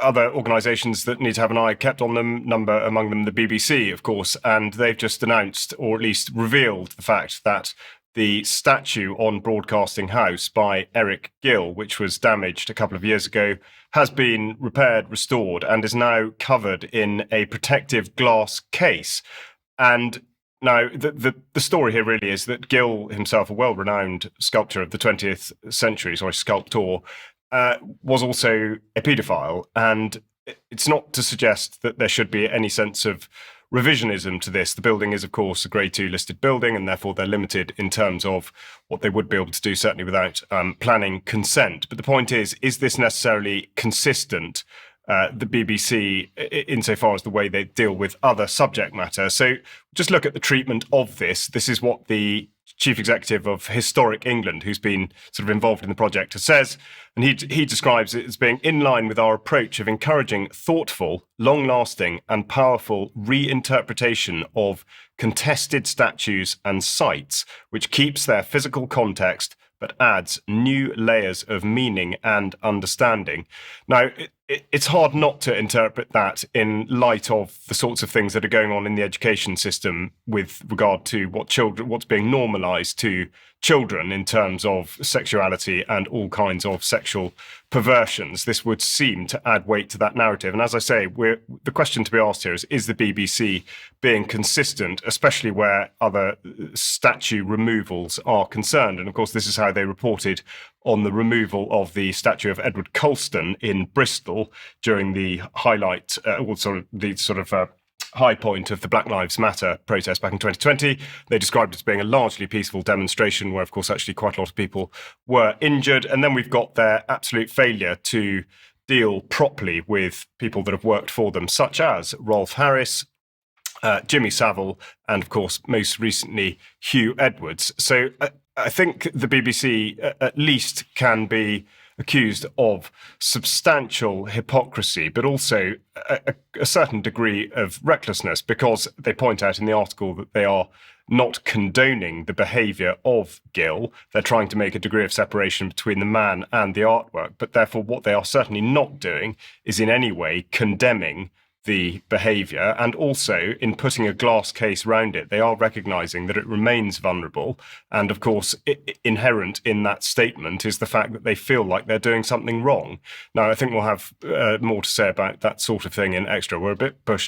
other organisations that need to have an eye kept on them, among them the BBC, of course, and they've just announced, or at least revealed, the fact that the statue on Broadcasting House by Eric Gill, which was damaged a couple of years ago, has been repaired, restored, and is now covered in a protective glass case. And now, the story here really is that Gill himself, a well-renowned sculptor of the 20th century, sculptor, was also a paedophile. And it's not to suggest that there should be any sense of revisionism to this. The building is, of course, a Grade 2 listed building, and therefore they're limited in terms of what they would be able to do, certainly without planning consent. But the point is this necessarily consistent, the BBC, insofar as the way they deal with other subject matter? So just look at the treatment of this. This is what the chief executive of Historic England, who's been sort of involved in the project, says, and he describes it as being in line with our approach of encouraging thoughtful, long-lasting and powerful reinterpretation of contested statues and sites, which keeps their physical context but adds new layers of meaning and understanding. Now, it's hard not to interpret that in light of the sorts of things that are going on in the education system with regard to what's being normalised to children in terms of sexuality and all kinds of sexual perversions. This would seem to add weight to that narrative. And as I say, the question to be asked here is the BBC being consistent, especially where other statue removals are concerned? And of course, this is how they reported on the removal of the statue of Edward Colston in Bristol during the high point of the Black Lives Matter protest back in 2020. They described it as being a largely peaceful demonstration where, of course, actually quite a lot of people were injured. And then we've got their absolute failure to deal properly with people that have worked for them, such as Rolf Harris, Jimmy Savile, and, of course, most recently, Huw Edwards. So I think the BBC at least can be accused of substantial hypocrisy, but also a certain degree of recklessness, because they point out in the article that they are not condoning the behaviour of Gill. They're trying to make a degree of separation between the man and the artwork, but therefore what they are certainly not doing is in any way condemning the behaviour, and also in putting a glass case round it, they are recognising that it remains vulnerable. And of course, inherent in that statement is the fact that they feel like they're doing something wrong. Now, I think we'll have more to say about that sort of thing in Extra. We're a bit pushed.